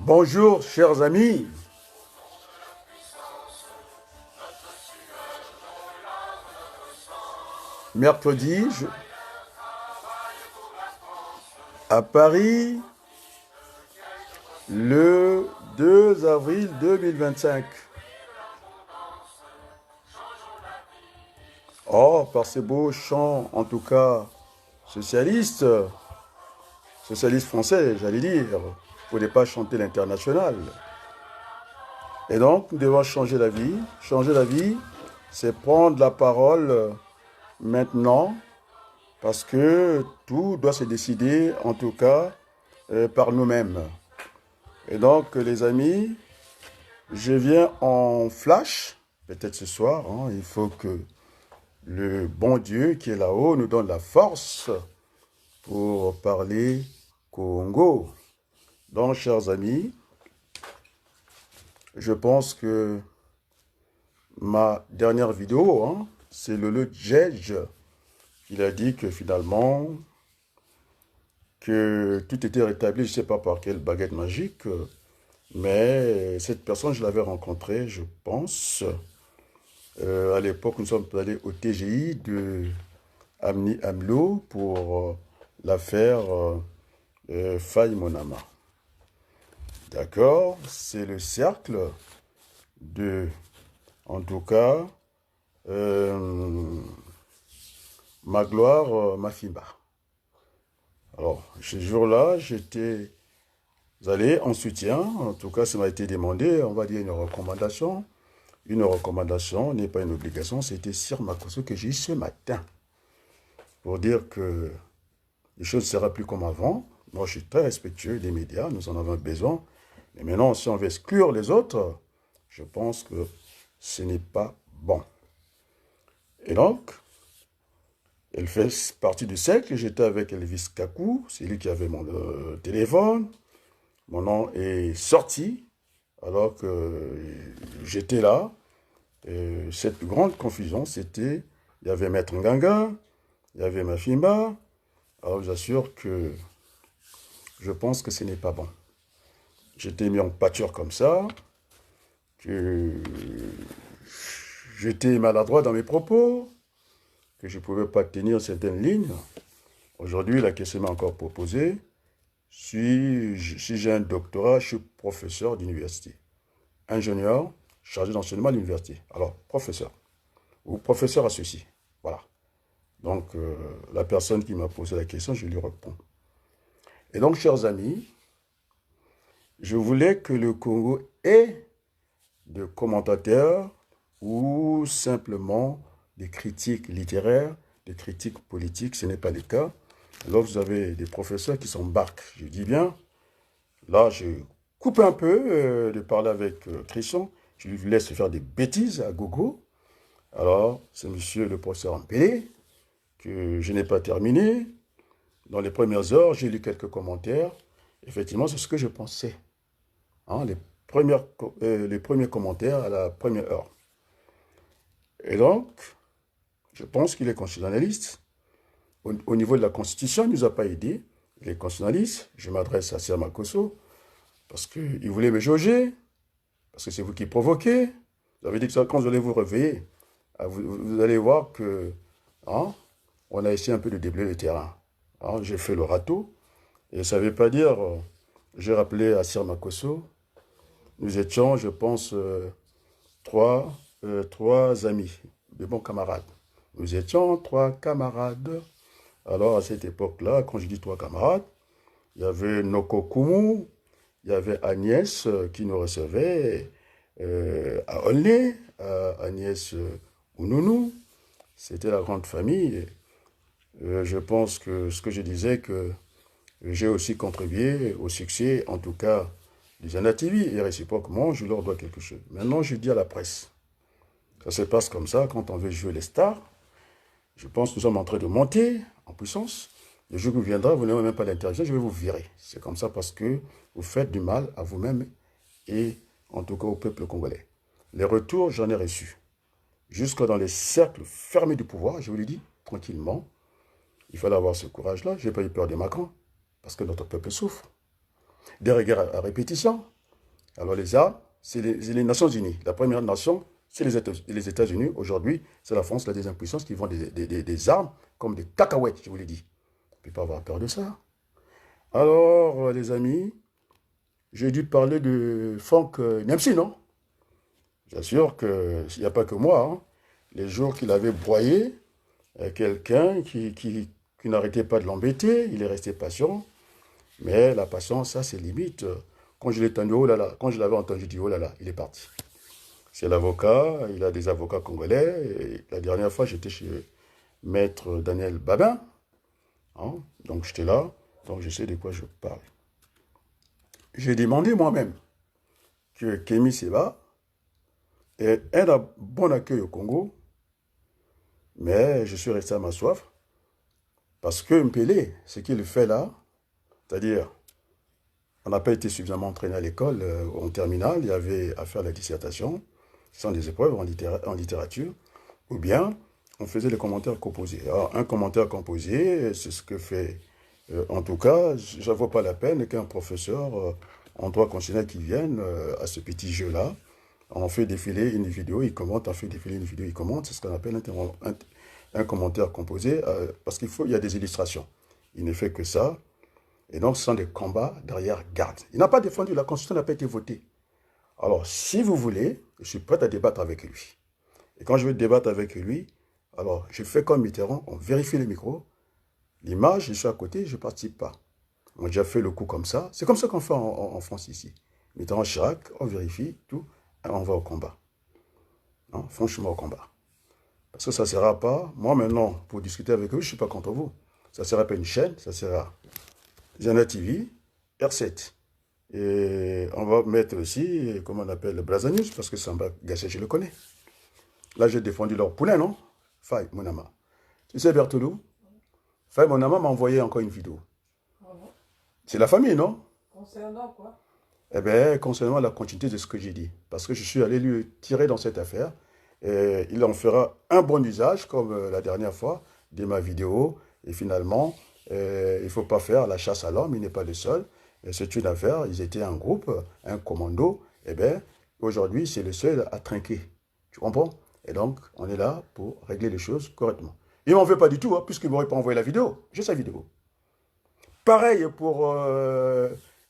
Bonjour, chers amis. Mercredi, à Paris, le 2 avril 2025. Oh, par ces beaux chants, en tout cas, socialistes, socialistes français, j'allais dire. Vous ne pas chanter l'international. Et donc, nous devons changer la vie. Changer la vie, c'est prendre la parole maintenant, parce que tout doit se décider, en tout cas, par nous-mêmes. Et donc, les amis, je viens en flash, peut-être ce soir, hein, il faut que le bon Dieu qui est là-haut nous donne la force pour parler Congo. Donc, chers amis, je pense que ma dernière vidéo, hein, c'est le Djedj. Il a dit que finalement, que tout était rétabli, je ne sais pas par quelle baguette magique, mais cette personne, je l'avais rencontrée, je pense, à l'époque, nous sommes allés au TGI de Amni Amlo pour l'affaire Faye Monama. D'accord? C'est le cercle de, en tout cas, Magloire Mafimba. Alors, ce jour-là, j'étais allé en soutien, en tout cas, ça m'a été demandé, on va dire une recommandation. Une recommandation n'est pas une obligation, c'était Sir Makosso que j'ai eu ce matin. Pour dire que les choses ne seront plus comme avant. Moi, je suis très respectueux des médias, nous en avons besoin. Mais maintenant, si on veut exclure les autres, je pense que ce n'est pas bon. Et donc, elle fait partie du cercle. J'étais avec Elvis Kakou, c'est lui qui avait mon téléphone. Mon nom est sorti, alors que j'étais là. Et cette grande confusion, c'était, il y avait Maître Nganga, il y avait Mafimba. Alors, je vous assure que je pense que ce n'est pas bon. J'étais mis en pâture comme ça, que j'étais maladroit dans mes propos, que je ne pouvais pas tenir certaines lignes. Aujourd'hui, la question m'a encore proposée. Si j'ai un doctorat, je suis professeur d'université. Ingénieur, chargé d'enseignement à l'université. Alors, professeur. Ou professeur associé. Voilà. Donc, la personne qui m'a posé la question, je lui réponds. Et donc, chers amis, je voulais que le Congo ait de commentateurs ou simplement des critiques littéraires, des critiques politiques. Ce n'est pas le cas. Alors, vous avez des professeurs qui s'embarquent. Je dis bien, là, je coupe un peu de parler avec Christian. Je lui laisse faire des bêtises à gogo. Alors, c'est monsieur le professeur Mpélé, que je n'ai pas terminé. Dans les premières heures, j'ai lu quelques commentaires. Effectivement, c'est ce que je pensais. Hein, les premiers commentaires à la première heure. Et donc, je pense qu'il est constitutionnaliste. Au niveau de la Constitution, il ne nous a pas aidés. Il est constitutionnaliste. Je m'adresse à Sir Makosso, parce qu'il voulait me jauger, parce que c'est vous qui provoquez. Vous avez dit que quand vous allez vous réveiller, vous allez voir que hein, on a essayé un peu de déblayer le terrain. Hein, j'ai fait le râteau, et ça ne veut pas dire, j'ai rappelé à Sir Makosso, nous étions, je pense, trois amis, de bons camarades. Nous étions trois camarades. Alors, à cette époque-là, quand je dis trois camarades, il y avait Noko Kumu, il y avait Agnès qui nous recevait à Olney, Agnès Ounonou. C'était la grande famille. Je pense que ce que je disais, que j'ai aussi contribué au succès, en tout cas, des Anativi. Et réciproquement, je leur dois quelque chose. Maintenant, je dis à la presse. Ça se passe comme ça quand on veut jouer les stars. Je pense que nous sommes en train de monter en puissance. Le jour où viendra, vous n'avez même pas l'intelligence, je vais vous virer. C'est comme ça parce que vous faites du mal à vous-même et en tout cas au peuple congolais. Les retours, j'en ai reçus. Jusque dans les cercles fermés du pouvoir, je vous l'ai dit, tranquillement. Il fallait avoir ce courage-là. Je n'ai pas eu peur des Macron parce que notre peuple souffre. Des regards à répétition. Alors les armes, c'est les Nations Unies. La première nation, c'est les États-Unis. Aujourd'hui, c'est la France, la deuxième puissance, qui vend des armes comme des cacahuètes, je vous l'ai dit. On ne peut pas avoir peur de ça. Alors, les amis, j'ai dû parler de Frank Niamsi, non? J'assure qu'il n'y a pas que moi. Hein. Les jours qu'il avait broyé, quelqu'un qui n'arrêtait pas de l'embêter, il est resté patient. Mais la patience, ça, c'est limite. Quand je l'ai entendu, oh là là, quand je l'avais entendu, je dis, oh là là, il est parti. C'est l'avocat, il a des avocats congolais. Et la dernière fois, j'étais chez Maître Daniel Babin. Hein, donc, j'étais là, donc je sais de quoi je parle. J'ai demandé moi-même que Kémy Séba ait un bon accueil au Congo, mais je suis resté à ma soif, parce que Mpélé, ce qu'il fait là, c'est-à-dire, on n'a pas été suffisamment entraîné à l'école, en terminale, il y avait à faire la dissertation, ce sont des épreuves en littérature, ou bien on faisait des commentaires composés. Alors, un commentaire composé, c'est ce que fait, en tout cas, je ne vois pas la peine qu'un professeur en droit constitutionnel qui vienne à ce petit jeu-là. On fait défiler une vidéo, il commente, on fait défiler une vidéo, il commente, c'est ce qu'on appelle un commentaire composé, parce il y a des illustrations. Il ne fait que ça. Et donc, ce sont des combats d'arrière-garde. Il n'a pas défendu, la Constitution n'a pas été votée. Alors, si vous voulez, je suis prêt à débattre avec lui. Et quand je veux débattre avec lui, alors, je fais comme Mitterrand, on vérifie le micro, l'image, je suis à côté, je ne participe pas. On a déjà fait le coup comme ça. C'est comme ça qu'on fait en France ici. Mitterrand, Chirac, on vérifie, tout, et on va au combat. Non, franchement, au combat. Parce que ça ne sera pas, moi maintenant, pour discuter avec eux, je ne suis pas contre vous. Ça ne sera pas une chaîne, ça sera Zana TV, R7. Et on va mettre aussi, comment on appelle, le Brazanius, parce que Samba Gaché, je le connais. Là, j'ai défendu leur poulain, non? Faye Monama. Tu sais, Berthelou, Faye Monama m'a envoyé encore une vidéo. C'est la famille, non? Concernant quoi? Eh bien, concernant la continuité de ce que j'ai dit. Parce que je suis allé lui tirer dans cette affaire. Et il en fera un bon usage, comme la dernière fois, de ma vidéo. Et finalement, il ne faut pas faire la chasse à l'homme, il n'est pas le seul. C'est une affaire, ils étaient un groupe, un commando. Eh bien, aujourd'hui, c'est le seul à trinquer. Tu comprends? Et donc, on est là pour régler les choses correctement. Il ne m'en veut pas du tout, hein, puisqu'il ne m'aurait pas envoyé la vidéo. J'ai sa vidéo. Pareil pour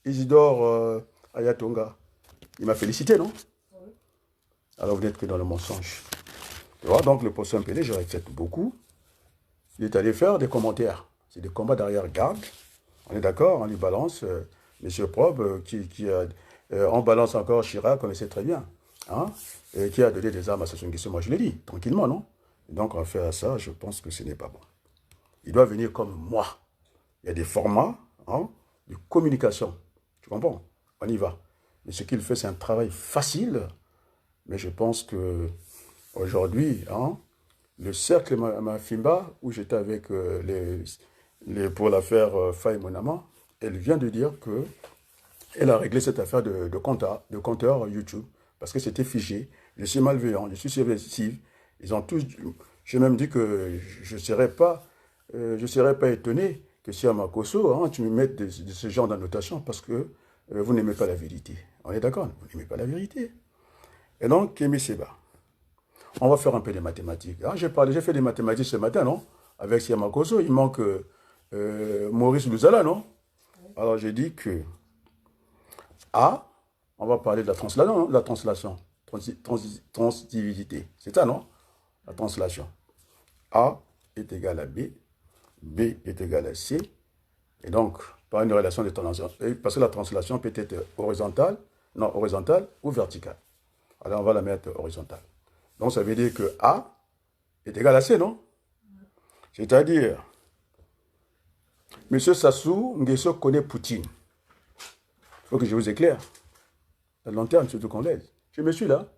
Isidore Ayatonga. Il m'a félicité, non? Oui. Alors, vous n'êtes que dans le mensonge. Tu vois, donc le poisson Mpélé, je respecte beaucoup. Il est allé faire des commentaires. C'est des combats d'arrière-garde. On est d'accord, on lui balance. Monsieur Probe, on balance encore Chirac, on le sait très bien. Hein, et qui a donné des armes à Sassou Nguesso, moi je l'ai dit, tranquillement, non? Et donc, on va faire ça, je pense que ce n'est pas bon. Il doit venir comme moi. Il y a des formats hein, de communication. Tu comprends? On y va. Mais ce qu'il fait, c'est un travail facile. Mais je pense que aujourd'hui, hein, le cercle Mafimba, où j'étais avec pour l'affaire Faye Monama, elle vient de dire que elle a réglé cette affaire de compteur YouTube. Parce que c'était figé. Je suis malveillant, je suis subversif. Ils ont tous... J'ai même dit que je ne serais pas étonné que si à Makosso, hein, tu me mettes de ce genre d'annotation parce que vous n'aimez pas la vérité. On est d'accord? Vous n'aimez pas la vérité. Et donc, Kémy Séba, on va faire un peu de mathématiques. Hein, j'ai fait des mathématiques ce matin, non? Avec Siamakoso, il manque Maurice Louzala, non? Alors, j'ai dit que A, on va parler de la translation, non? La translation, transitivité. C'est ça, non? La translation. A est égal à B, B est égal à C, et donc, par une relation de translation, parce que la translation peut être horizontale ou verticale. Alors, on va la mettre horizontale. Donc, ça veut dire que A est égal à C, non? C'est-à-dire, M. Sassou Nguesso connaît Poutine. Il faut que je vous éclaire. La lanterne, surtout qu'on l'aide. Je me suis là.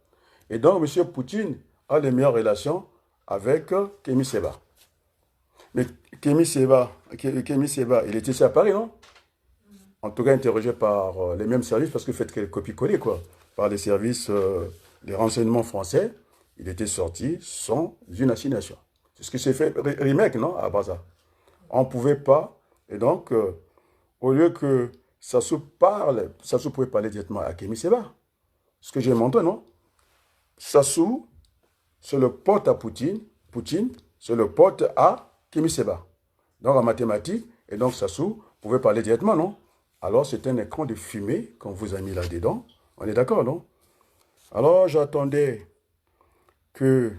Et donc, M. Poutine a les meilleures relations avec Kémy Séba. Mais Kémy Séba, il était ici à Paris, non? En tout cas, interrogé par les mêmes services, parce que faites quelques copier-coller, quoi. Par les services des renseignements français, il était sorti sans une assignation. C'est ce qui s'est fait, Rimek, non? À Baza. On ne pouvait pas. Et donc, au lieu que Sassou pouvait parler directement à Kémy Séba. Ce que j'ai montré, non? Sassou, c'est le pote à Poutine. Poutine, c'est le pote à Kémy Séba. Donc en mathématiques, et donc Sassou pouvait parler directement, non? Alors c'est un écran de fumée qu'on vous a mis là-dedans. On est d'accord, non? Alors j'attendais que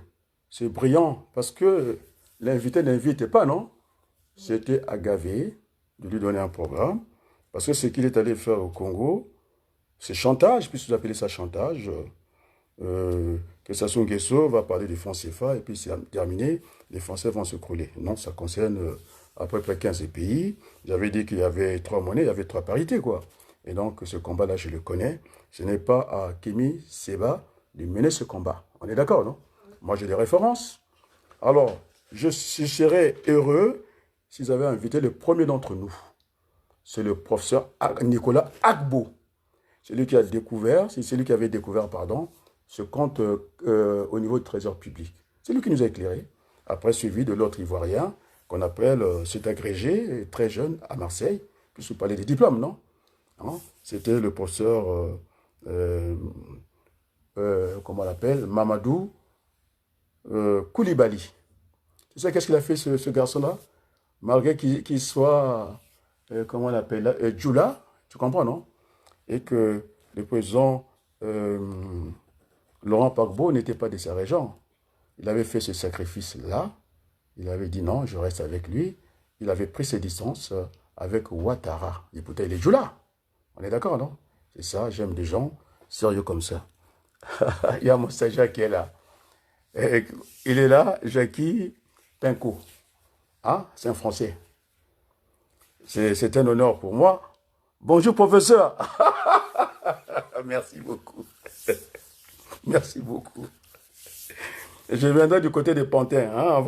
c'est brillant, parce que l'invité n'invitait pas, non? C'était aggavé de lui donner un programme, parce que ce qu'il est allé faire au Congo, c'est chantage, puisque vous appelez ça chantage. Que Sassou Nguesso va parler du franc CFA, et puis c'est terminé, les Français vont se crouler. Non, ça concerne à peu près 15 pays. J'avais dit qu'il y avait 3 monnaies, il y avait 3 parités, quoi. Et donc ce combat-là, je le connais. Ce n'est pas à Kémy Séba de mener ce combat. On est d'accord, non? Moi, j'ai des références. Alors, je serais heureux s'ils avaient invité le premier d'entre nous. C'est le professeur Nicolas Agbo. C'est lui qui a découvert, c'est lui qui avait découvert, pardon, ce compte au niveau du trésor public. C'est lui qui nous a éclairé. Après, suivi de l'autre Ivoirien, qu'on appelle, cet agrégé, très jeune, à Marseille, puisque vous parlez des diplômes, non? Hein? C'était le professeur, comment on l'appelle, Mamadou Koulibaly. Tu sais qu'est-ce qu'il a fait, ce garçon-là? Malgré qu'il soit, comment on l'appelle, Djoula, tu comprends, non? Et que le président Laurent Gbagbo n'était pas de sa région. Il avait fait ce sacrifice-là. Il avait dit non, je reste avec lui. Il avait pris ses distances avec Ouattara. Et pourtant, il est Djoula. On est d'accord, non? C'est ça, j'aime des gens sérieux comme ça. Il y a mon stagiaire qui est là. Et il est là, Jackie Pinko. Ah, c'est un Français. C'est un honneur pour moi. Bonjour, professeur. Merci beaucoup. Merci beaucoup. Je viendrai du côté des Pantins. Hein?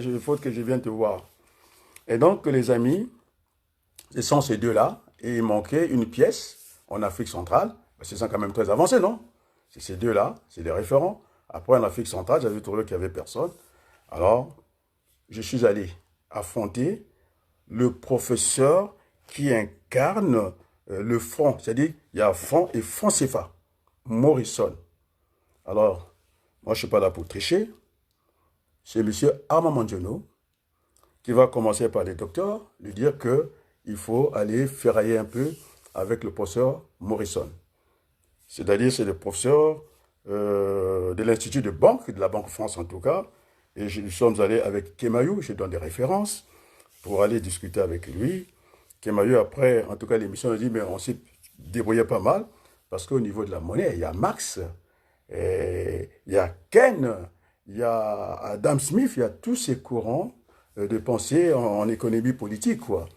Il faut que je vienne te voir. Et donc, les amis, ce sont ces deux-là. Et il manquait une pièce en Afrique centrale. C'est ça quand même très avancé, non? C'est ces deux-là, c'est les référents. Après, en Afrique centrale, j'avais trouvé qu'il n'y avait personne. Alors, je suis allé affronter le professeur qui incarne le franc. C'est-à-dire, il y a franc et franc CFA. Morrison. Alors, moi, je ne suis pas là pour tricher. C'est M. Armand Mandiono qui va commencer par les docteurs, lui dire qu'il faut aller ferrailler un peu avec le professeur Morrison. C'est-à-dire, c'est le professeur de l'Institut de banque, de la Banque France en tout cas. Et nous sommes allés avec Kemayou, je donne des références, pour aller discuter avec lui. Kemayou, après, en tout cas, l'émission a dit, mais on s'est débrouillé pas mal, parce qu'au niveau de la monnaie, il y a Marx, il y a Ken, il y a Adam Smith, il y a tous ces courants de pensée en économie politique, quoi.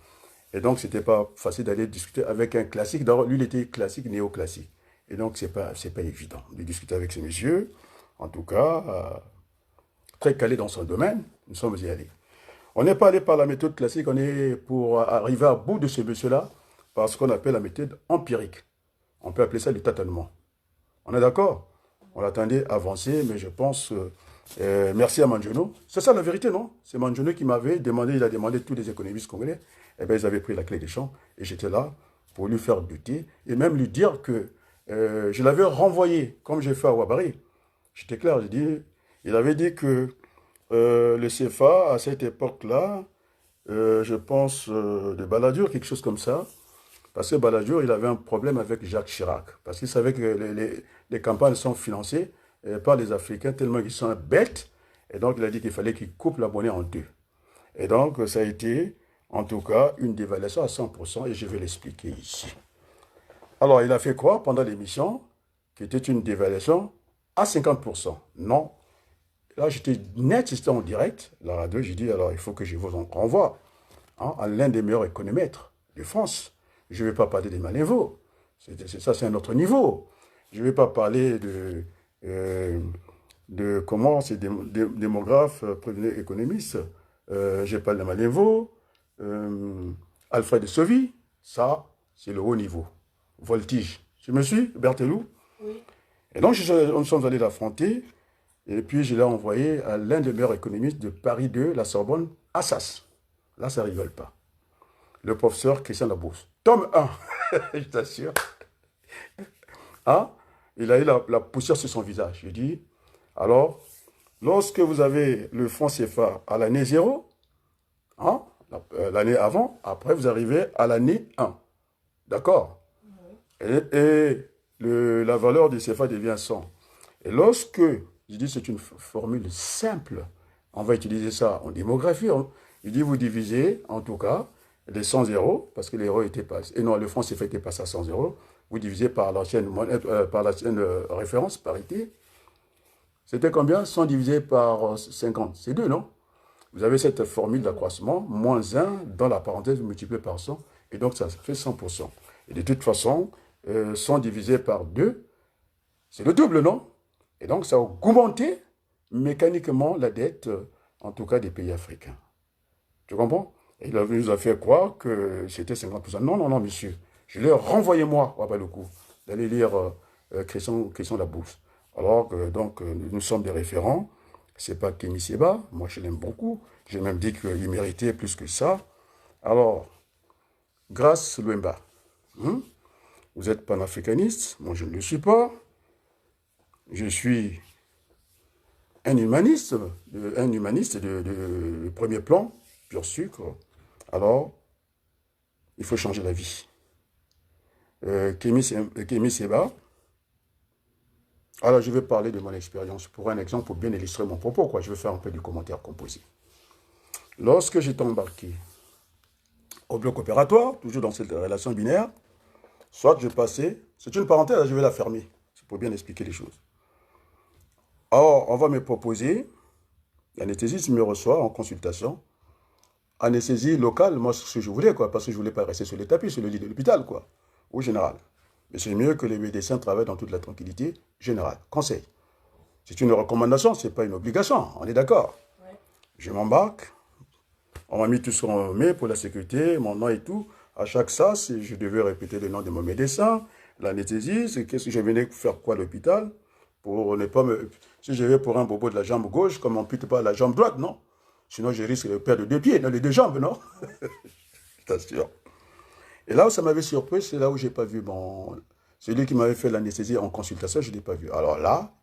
Et donc, c'était pas facile d'aller discuter avec un classique. D'abord, lui, il était classique, néoclassique. Et donc, c'est pas évident de discuter avec ce monsieur. En tout cas, très calé dans son domaine, nous sommes y allés. On n'est pas allé par la méthode classique, on est pour arriver à bout de ce monsieur-là par ce qu'on appelle la méthode empirique. On peut appeler ça du tâtonnement. On est d'accord? On l'attendait avancer, mais je pense... merci à Mandiono. C'est ça la vérité, non? C'est Mandiono qui m'avait demandé, il a demandé tous les économistes congolais. Eh bien, ils avaient pris la clé des champs et j'étais là pour lui faire douter et même lui dire que je l'avais renvoyé, comme j'ai fait à Ouabari. J'étais clair, j'ai dit... Il avait dit que le CFA, à cette époque-là, je pense de Balladur, quelque chose comme ça, parce que Balladur, il avait un problème avec Jacques Chirac, parce qu'il savait que les campagnes sont financées par les Africains tellement qu'ils sont bêtes, et donc il a dit qu'il fallait qu'ils coupent la monnaie en deux. Et donc, ça a été, en tout cas, une dévaluation à 100%, et je vais l'expliquer ici. Alors, il a fait quoi pendant l'émission? Qui était une dévaluation à 50%. Non. Là, j'étais net, c'était en direct. La radio, j'ai dit, alors, il faut que je vous en renvoie à l'un des meilleurs économètres de France. Je ne vais pas parler des Malévaux. Ça, c'est un autre niveau. Je ne vais pas parler de comment ces démographes, prévenus économistes. J'ai parlé de Malévaux, Alfred de Sauvy. Ça, c'est le haut niveau. Voltige. Tu me suis, Berthelou? Oui. Et donc, nous sommes allés l'affronter. Et puis, je l'ai envoyé à l'un des meilleurs économistes de Paris 2, la Sorbonne, Assas. Là, ça ne rigole pas. Le professeur Christian Labrousse. Tome 1. Je t'assure. Hein? Il a eu la poussière sur son visage. Je dis, alors, lorsque vous avez le franc CFA à l'année 0, hein, l'année avant, après vous arrivez à l'année 1. D'accord? Et la valeur du CFA devient 100. Et lorsque, je dis c'est une formule simple, on va utiliser ça en démographie, hein. Je dis vous divisez, en tout cas, les 100 zéros, parce que l'euro était passé, et non, le franc CFA était passé à 100 zéros, vous divisez par l'ancienne référence, parité. C'était combien? 100 divisé par 50, c'est 2, non? Vous avez cette formule d'accroissement, moins 1 dans la parenthèse multiplié par 100, et donc ça fait 100%. Et de toute façon, 100 divisé par 2, c'est le double, non? Et donc ça a augmenté mécaniquement la dette, en tout cas des pays africains. Tu comprends? Et il nous a fait croire que c'était 50%. Non, non, non, monsieur. Je l'ai renvoyé moi, pas le coup, d'aller lire Christian Labourse. Alors que donc nous sommes des référents. C'est pas Kémy Séba, moi je l'aime beaucoup. J'ai même dit qu'il méritait plus que ça. Alors, grâce Luemba, vous êtes panafricaniste, moi je ne le suis pas. Je suis un humaniste de premier plan, pur sucre. Alors, il faut changer la vie. Kémy Séba, alors je vais parler de mon expérience pour un exemple, pour bien illustrer mon propos, quoi. Je vais faire un peu du commentaire composé. Lorsque j'étais embarqué au bloc opératoire, toujours dans cette relation binaire, soit je passais, c'est une parenthèse, je vais la fermer, c'est pour bien expliquer les choses. Alors, on va me proposer, l'anesthésiste me reçoit en consultation, anesthésie locale, moi ce que je voulais, quoi, parce que je ne voulais pas rester sur les tapis, sur le lit de l'hôpital, quoi, au général. Mais c'est mieux que les médecins travaillent dans toute la tranquillité générale. Conseil. C'est une recommandation, ce n'est pas une obligation, on est d'accord. Ouais. Je m'embarque, on m'a mis tout ce qu'on met pour la sécurité, mon nom et tout. À chaque sas, je devais répéter le nom de mon médecin, l'anesthésiste, qu'est-ce que je venais faire quoi à l'hôpital, pour ne pas me... Si je vais pour un bobo de la jambe gauche, comme on ne pute pas la jambe droite, non. Sinon, je risque de perdre 2 pieds, non, les 2 jambes, non. Je t'assure. Et là où ça m'avait surpris, c'est là où je n'ai pas vu celui qui m'avait fait l'anesthésie en consultation, je ne l'ai pas vu. Alors là,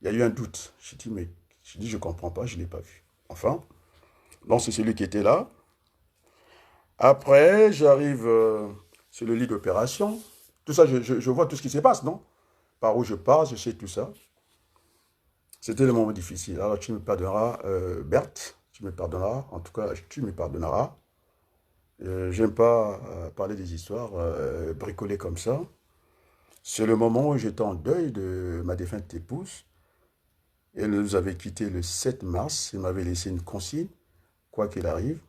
il y a eu un doute. J'ai dit, mais je ne comprends pas, je ne l'ai pas vu. Enfin, donc c'est celui qui était là. Après, j'arrive sur le lit d'opération. Tout ça, je vois tout ce qui se passe, non? Par où je passe, je sais tout ça. C'était le moment difficile. Alors tu me pardonneras, Berthe, tu me pardonneras. En tout cas, tu me pardonneras. J'aime pas parler des histoires bricolées comme ça. C'est le moment où j'étais en deuil de ma défunte épouse. Elle nous avait quittés le 7 mars. Elle m'avait laissé une consigne. Quoi qu'il arrive,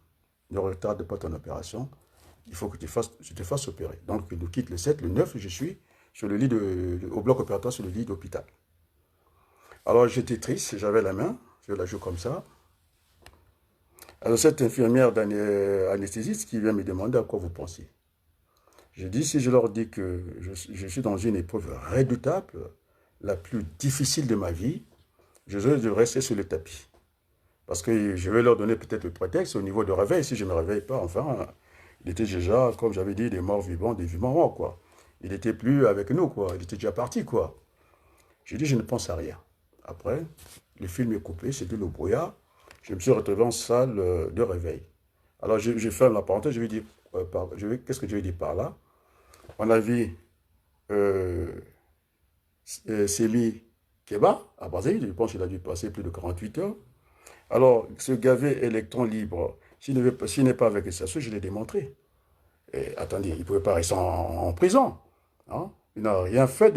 ne retarde pas ton opération. Il faut que je te fasses opérer. Donc, je nous quitte le 7. Le 9, je suis sur le lit au bloc opératoire, sur le lit d'hôpital. Alors, j'étais triste. J'avais la main. Je la joue comme ça. Alors, cette infirmière anesthésiste qui vient me demander à quoi vous pensez. Je dis, si je leur dis que je suis dans une épreuve redoutable, la plus difficile de ma vie, je vais rester sur le tapis. Parce que je vais leur donner peut-être le prétexte au niveau de réveil. Si je ne me réveille pas, enfin, il était déjà, comme j'avais dit, des morts vivants, des vivants morts, quoi. Il n'était plus avec nous, quoi. Il était déjà parti, quoi. J'ai dit, je ne pense à rien. Après, le film est coupé, c'était le brouillard. Je me suis retrouvé en salle de réveil. Alors, je ferme la parenthèse, je vais dire, qu'est-ce que je vais dire par là? On a vu Sémi Keba à Brazzaville, je pense qu'il a dû passer plus de 48 heures. Alors, ce gavé électron libre, s'il n'est pas avec Sassou, je l'ai démontré. Et, attendez, il ne pouvait pas rester en prison. Hein? Il n'a rien fait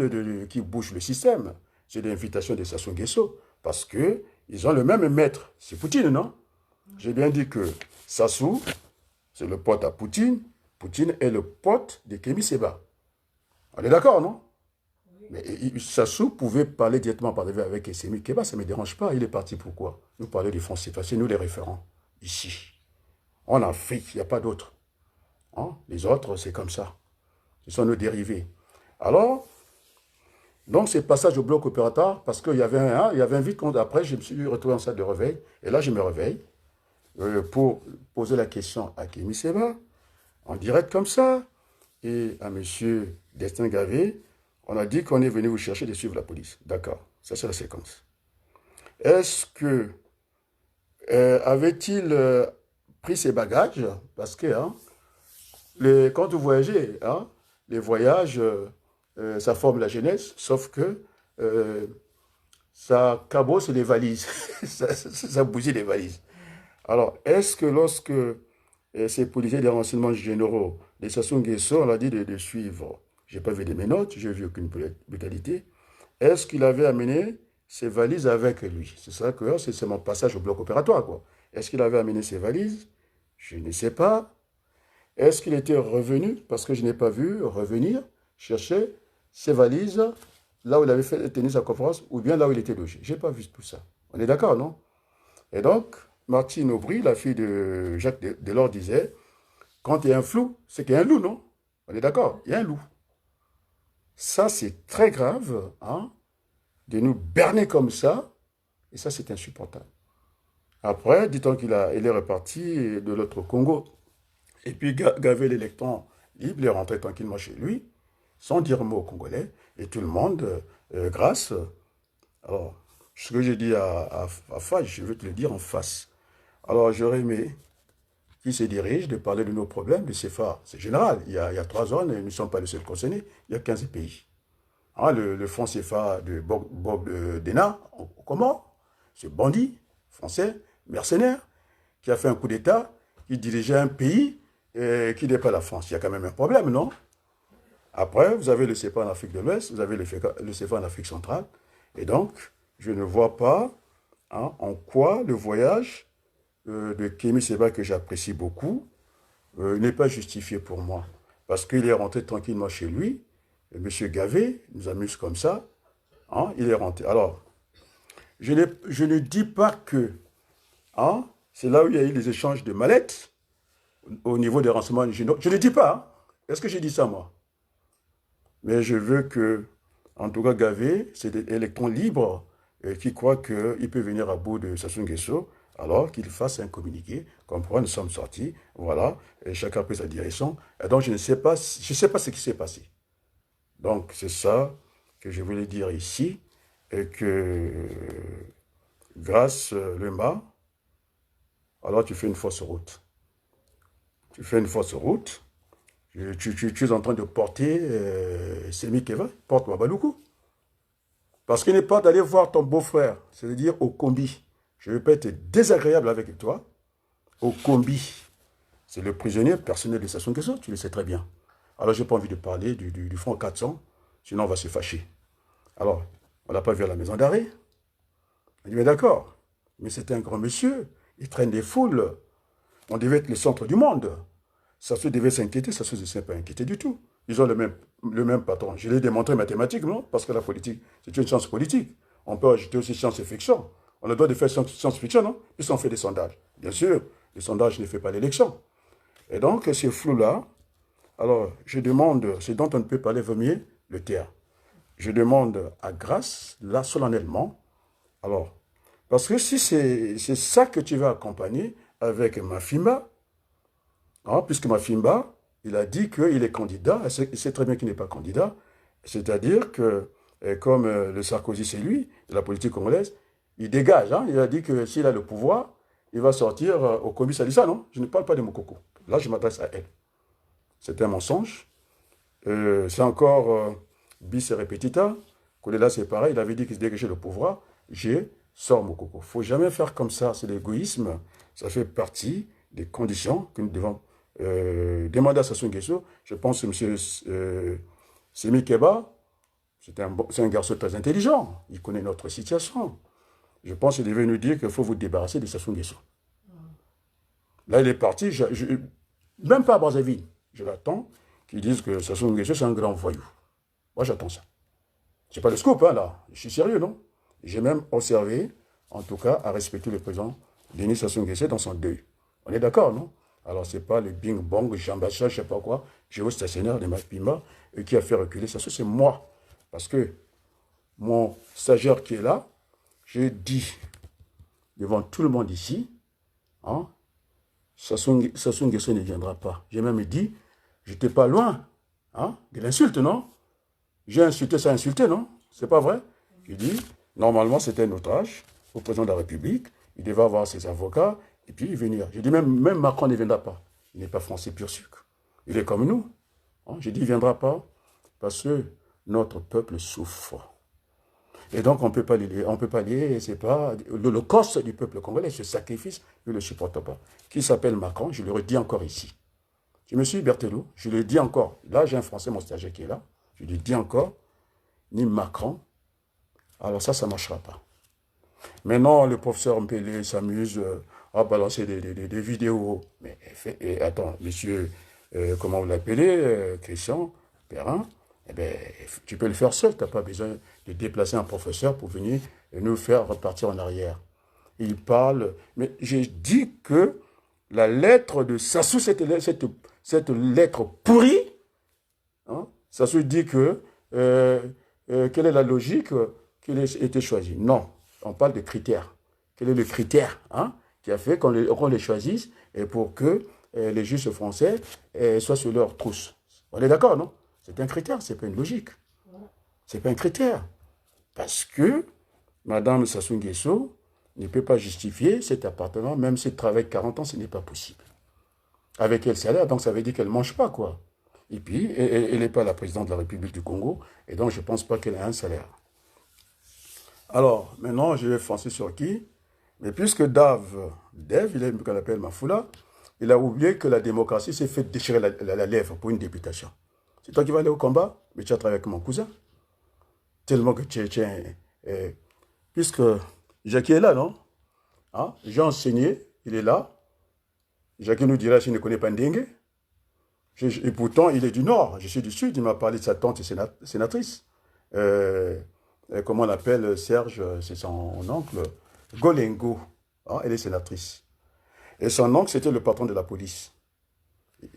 qui bouge le système. C'est l'invitation de Sassou Nguesso. Parce qu'ils ont le même maître. C'est Poutine, non? J'ai bien dit que Sassou, c'est le pote à Poutine. Poutine est le pote de Kémy Séba. On est d'accord, non? Mais Sassou pouvait parler directement avec Sémi Keba, ça ne me dérange pas. Il est parti pourquoi? Nous parler du français, parce que nous les référents, ici. En Afrique, il n'y a pas d'autres. Hein? Les autres, c'est comme ça. Ce sont nos dérivés. Alors, donc c'est passage au bloc opératoire, parce qu'il y avait un vide compte. Après, je me suis retrouvé en salle de réveil. Et là, je me réveille pour poser la question à Kémy Séba, en direct comme ça. et à M. Destin Gavé, on a dit qu'on est venu vous chercher de suivre la police. D'accord, ça c'est la séquence. Est-ce que avait-il pris ses bagages? Parce que hein, quand vous voyagez, hein, les voyages, ça forme la jeunesse, sauf que euh, ça cabosse les valises, ça bousille les valises. Alors, est-ce que lorsque ces policiers des renseignements généraux, les Sassou Nguesso, on a dit de suivre, j'ai pas vu de mes notes, j'ai vu aucune brutalité, est-ce qu'il avait amené ses valises avec lui? C'est ça que c'est mon passage au bloc opératoire, quoi. Est-ce qu'il avait amené ses valises? Je ne sais pas. Est-ce qu'il était revenu? Parce que je n'ai pas vu revenir chercher ses valises là où il avait fait tenir sa conférence ou bien là où il était logé. Je n'ai pas vu tout ça. On est d'accord, non? Et donc, Martine Aubry, la fille de Jacques Delors, disait, quand il y a un flou, c'est qu'il y a un loup, non? On est d'accord? Il y a un loup. Ça, c'est très grave, hein, de nous berner comme ça, et ça, c'est insupportable. Après, dit-on qu'il est reparti de l'autre Congo. Et puis, Gavé l'électron libre, il est rentré tranquillement chez lui, sans dire mot aux Congolais, et tout le monde, grâce. Alors, ce que j'ai dit à Fage, je veux te le dire en face. Alors, j'aurais aimé qu'il se dirige de parler de nos problèmes, de CFA. C'est général. Il y a 3 zones et nous ne sommes pas les seuls concernés. Il y a 15 pays. Ah, le fonds CFA de Bob Dena, comment? Ce bandit français, mercenaire, qui a fait un coup d'État, qui dirigeait un pays qui n'est pas la France. Il y a quand même un problème, non? Après, vous avez le CFA en Afrique de l'Ouest, vous avez le CFA en Afrique centrale. Et donc, je ne vois pas hein, en quoi le voyage de Kémy Séba, que j'apprécie beaucoup, n'est pas justifié pour moi. Parce qu'il est rentré tranquillement chez lui. Et M. Gavé nous amuse comme ça. Hein, il est rentré. Alors, je ne dis pas que hein, c'est là où il y a eu les échanges de mallettes au niveau des renseignements généraux. Je ne dis pas. Hein. Est-ce que j'ai dit ça, moi? Mais je veux que, en tout cas, Gavé, c'est des électrons libres qui croient qu'il peut venir à bout de Sassou Nguesso, alors qu'il fasse un communiqué, comme quoi nous sommes sortis, voilà, et chacun a pris sa direction. Et donc, je ne sais pas, je sais pas ce qui s'est passé. Donc, c'est ça que je voulais dire ici, et que grâce le mât, alors tu fais une fausse route. Tu fais une fausse route, tu es en train de porter Semi Keva, porte Wabaloukou. Parce qu'il n'est pas d'aller voir ton beau-frère, c'est-à-dire au combi. Je ne vais pas être désagréable avec toi. Au combi, c'est le prisonnier personnel de Sassou Nguesso, tu le sais très bien. Alors, je n'ai pas envie de parler du front 400, sinon on va se fâcher. Alors, on ne l'a pas vu à la maison d'arrêt. On dit, mais d'accord, mais c'était un grand monsieur, il traîne des foules, on devait être le centre du monde. Sassou devait s'inquiéter, Sassou ne s'est pas inquiété du tout. Ils ont le même patron. Je l'ai démontré mathématiquement, parce que la politique, c'est une science politique. On peut ajouter aussi science et fiction. On a le droit de faire science-fiction, non? Ils ont fait des sondages. Bien sûr, les sondages ne font pas l'élection. Et donc, ce flou-là, alors, je demande, ce dont on ne peut parler, vaut mieux le taire. Je demande à grâce, là, solennellement, alors, parce que si c'est ça que tu vas accompagner avec Mafimba, hein, puisque Mafimba, il a dit qu'il est candidat, il sait très bien qu'il n'est pas candidat, c'est-à-dire que, comme le Sarkozy, c'est lui, de la politique congolaise, il dégage, hein, il a dit que s'il a le pouvoir, il va sortir au commis Salissa, non? Je ne parle pas de Mokoko. Là, je m'adresse à elle. C'est un mensonge. C'est encore bis et repetita. Kolela, c'est pareil, il avait dit qu'il se dégageait le pouvoir. J'ai sors Mokoko. Il ne faut jamais faire comme ça, c'est l'égoïsme. Ça fait partie des conditions que nous devons demander à Sassou Nguesso. Je pense que M. Semi Keba, c'est un garçon très intelligent. Il connaît notre situation. Je pense qu'il devait nous dire qu'il faut vous débarrasser de Sassou Nguesso. Là, il est parti, même pas à Brazzaville. Je l'attends, qu'ils disent que Sassou Nguesso, c'est un grand voyou. Moi, j'attends ça. C'est pas le scoop, hein, là. Je suis sérieux, non? J'ai même observé, en tout cas, à respecter le président Denis Sassou Nguesso dans son deuil. On est d'accord, non? Alors, c'est pas le bing-bong, Jean-Bachar, je sais pas quoi, géostationnaire de Mapima, qui a fait reculer Sassou, c'est moi. Parce que mon stagiaire qui est là, j'ai dit devant tout le monde ici, hein, Sassou Nguesso ne viendra pas. J'ai même dit, j'étais pas loin Hein? De l'insulte, non? J'ai insulté, ça insulté, non? C'est pas vrai? Il dit, normalement, c'était un outrage au président de la République. Il devait avoir ses avocats et puis venir. J'ai dit, même Macron ne viendra pas. Il n'est pas français pur sucre. Il est comme nous. Hein? J'ai dit, il ne viendra pas parce que notre peuple souffre. Et donc, on ne peut pas lier, c'est pas l'holocauste du peuple congolais, ce sacrifice, je ne le supporte pas. Qui s'appelle Macron, je le redis encore ici. Je me suis Berthelot, je le dis encore. Là, j'ai un Français, mon stagiaire qui est là. Je le dis encore, ni Macron. Alors ça ne marchera pas. Maintenant, le professeur Mpélé s'amuse à balancer des vidéos. Mais attends, monsieur, comment vous l'appelez, Christian Perrin, eh bien, tu peux le faire seul. Tu n'as pas besoin de déplacer un professeur pour venir nous faire repartir en arrière. Il parle, mais j'ai dit que la lettre de Sassou, cette lettre pourrie, hein, Sassou dit que quelle est la logique qu'il ait été choisi. Non, on parle de critères. Quel est le critère qui a fait qu'on les choisisse et pour que les juges français soient sur leur trousse. On est d'accord, non? C'est un critère, ce n'est pas une logique. Ce n'est pas un critère. Parce que Mme Sassou Nguesso ne peut pas justifier cet appartement, même si elle travaille 40 ans, ce n'est pas possible. Avec quel salaire? Donc ça veut dire qu'elle ne mange pas, quoi. Et puis, elle n'est pas la présidente de la République du Congo, et donc je ne pense pas qu'elle ait un salaire. Alors, maintenant, je vais foncer sur qui? Mais puisque Dave, il est qu'on appelle Mafoula, il a oublié que la démocratie s'est fait déchirer la lèvre pour une députation. C'est toi qui vas aller au combat, mais tu as travaillé avec mon cousin. Tellement que tu es... puisque Jackie est là, non? Hein? J'ai enseigné, il est là. Jackie nous dira s'il ne connaît pas Ndenge. Et pourtant, il est du Nord, je suis du Sud. Il m'a parlé de sa tante sénatrice. Comment on l'appelle, Serge, c'est son oncle, Golengo. Hein, elle est sénatrice. Et son oncle, c'était le patron de la police.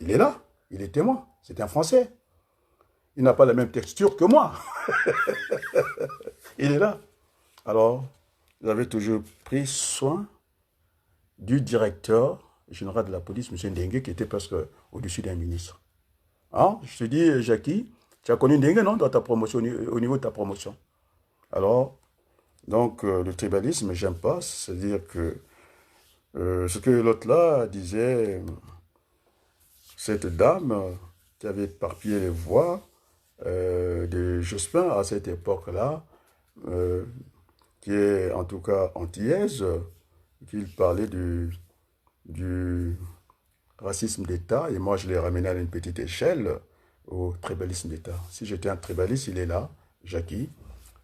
Il est là, il est témoin. C'est un Français. Il n'a pas la même texture que moi. Il est là. Alors, j'avais toujours pris soin du directeur général de la police, M. Ndenge, qui était presque au-dessus d'un ministre. Hein? Je te dis, Jackie, tu as connu Ndenge, non, dans ta promotion, au niveau de ta promotion. Alors, donc, le tribalisme, j'aime pas. C'est-à-dire que ce que l'autre là disait, cette dame qui avait éparpillé les voix de Jospin à cette époque-là, qui est en tout cas antillaise, qu'il parlait du racisme d'État, et moi je l'ai ramené à une petite échelle au tribalisme d'État. Si j'étais un tribaliste, il est là, Jackie.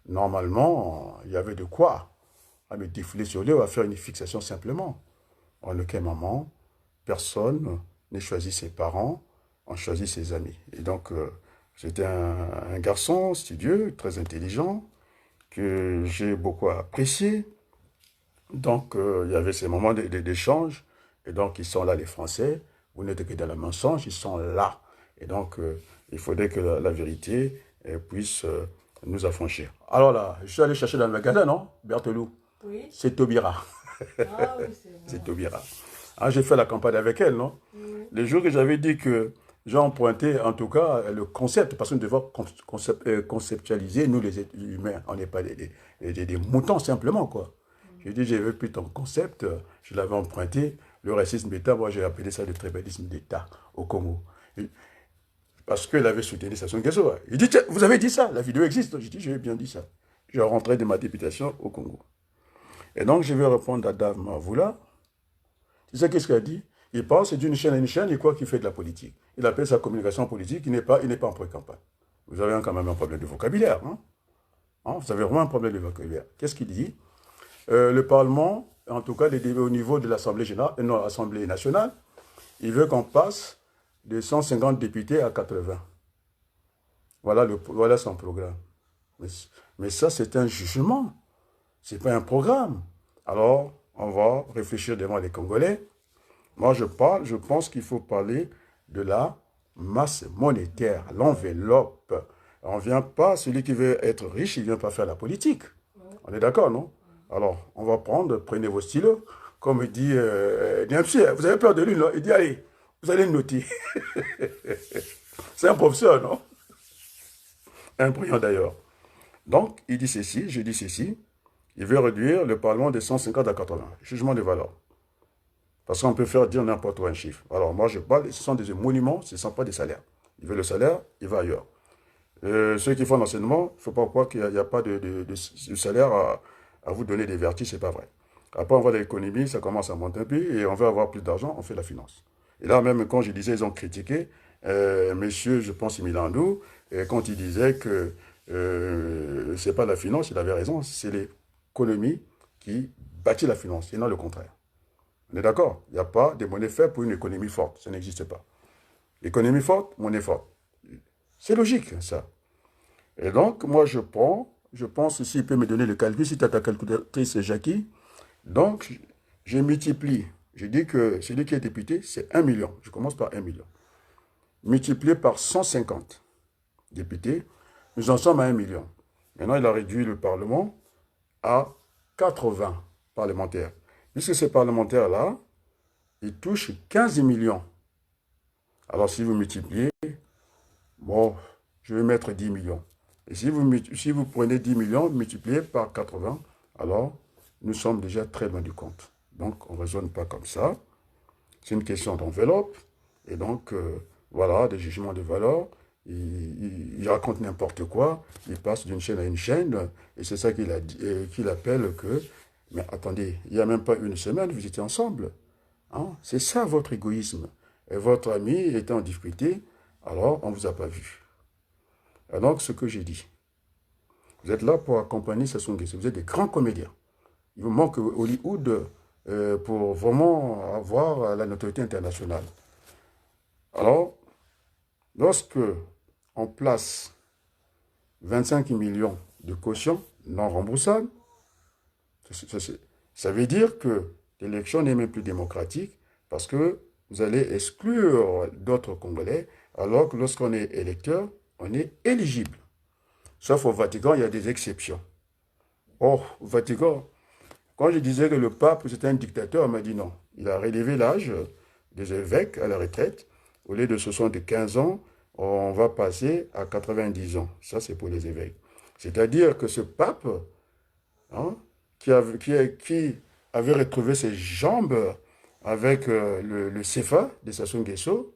Normalement, il y avait de quoi à me défouler sur lui ou à faire une fixation simplement. En aucun moment, personne ne choisit ses parents, on choisit ses amis. Et donc, j'étais un garçon studieux, très intelligent, que j'ai beaucoup apprécié. Donc, il y avait ces moments d'échange. Et donc, ils sont là, les Français. Vous n'êtes que dans le mensonge, ils sont là. Et donc, il faudrait que la vérité puisse nous affranchir. Alors là, je suis allé chercher dans le magasin, non? Berthelot. Oui. C'est Taubira. Ah oui, c'est vrai. C'est Taubira. Ah, j'ai fait la campagne avec elle, non? Oui. Les jours que j'avais dit que j'ai emprunté, en tout cas, le concept, parce qu'on devait conceptualiser, nous les êtres humains, on n'est pas des moutons simplement, quoi. J'ai dit, j'avais pris ton concept, je l'avais emprunté, le racisme d'État, moi j'ai appelé ça le tribalisme d'État au Congo. Parce qu'il avait soutenu Sassou Nguesso. Il dit, tiens, vous avez dit ça, la vidéo existe. J'ai dit, j'ai bien dit ça. Je rentrais de ma députation au Congo. Et donc, je vais répondre à Dave Mavoula. Tu sais qu'est-ce qu'il a dit? Il pense d'une chaîne à une chaîne, il croit qu'il fait de la politique. Il appelle ça communication politique, il n'est pas en pré-campagne. Vous avez quand même un problème de vocabulaire. Vous avez vraiment un problème de vocabulaire. Qu'est-ce qu'il dit? Le Parlement, en tout cas les débats au niveau de l'Assemblée générale, non, l'Assemblée nationale, il veut qu'on passe de 150 députés à 80. Voilà son programme. Mais ça, c'est un jugement. Ce n'est pas un programme. Alors, on va réfléchir devant les Congolais. Moi, je pense qu'il faut parler de la masse monétaire, l'enveloppe. On ne vient pas, celui qui veut être riche, il ne vient pas faire la politique. On est d'accord, non? Alors, on va prenez vos stylos. Comme dit Niamsi, vous avez peur de lui, non? Il dit, allez, vous allez noter. C'est un professeur, non? Un brillant d'ailleurs. Donc, il dit ceci, je dis ceci. Il veut réduire le Parlement de 150 à 80. Jugement de valeur. Parce qu'on peut faire dire n'importe où un chiffre. Alors, moi, je parle, ce sont des monuments, ce ne sont pas des salaires. Il veut le salaire, il va ailleurs. Ceux qui font l'enseignement, il ne faut pas croire qu'il n'y a pas de salaire à vous donner des vertiges, ce n'est pas vrai. Après, on voit l'économie, ça commence à monter un peu, et on veut avoir plus d'argent, on fait la finance. Et là, même quand je disais, ils ont critiqué, monsieur, je pense, Milandou, quand il disait que ce n'est pas la finance, il avait raison, c'est l'économie qui bâtit la finance, et non le contraire. On est d'accord? Il n'y a pas de monnaie faible pour une économie forte, ça n'existe pas. Économie forte, monnaie forte. C'est logique, ça. Et donc, moi, je pense, s'il peut me donner le calcul, si tu as ta calculatrice, Jackie, donc, je multiplie. Je dis que celui qui est député, c'est 1 million. Je commence par 1 million. Multiplié par 150 députés, nous en sommes à 1 million. Maintenant, il a réduit le Parlement à 80 parlementaires. Puisque ces parlementaires-là, ils touchent 15 millions. Alors, si vous multipliez, bon, je vais mettre 10 millions. Et si vous prenez 10 millions multiplié par 80, alors nous sommes déjà très loin du compte. Donc, on ne raisonne pas comme ça. C'est une question d'enveloppe. Et donc, voilà, des jugements de valeur. Il raconte n'importe quoi. Il passe d'une chaîne à une chaîne. Et c'est ça qu'il appelle que... Mais attendez, il n'y a même pas une semaine, vous étiez ensemble. Hein? C'est ça votre égoïsme. Et votre ami était en difficulté, alors on ne vous a pas vu. Et donc, ce que j'ai dit, vous êtes là pour accompagner Sassou Nguesso. Vous êtes des grands comédiens. Il vous manque Hollywood pour vraiment avoir la notoriété internationale. Alors, lorsque on place 25 millions de caution non remboursables, ça veut dire que l'élection n'est même plus démocratique parce que vous allez exclure d'autres Congolais alors que lorsqu'on est électeur, on est éligible. Sauf au Vatican, il y a des exceptions. Oh, au Vatican, quand je disais que le pape c'était un dictateur, on m'a dit non. Il a relevé l'âge des évêques à la retraite. Au lieu de 75 ans, on va passer à 90 ans. Ça, c'est pour les évêques. C'est-à-dire que ce pape, hein, qui avait retrouvé ses jambes avec le CFA de Sassou Nguesso,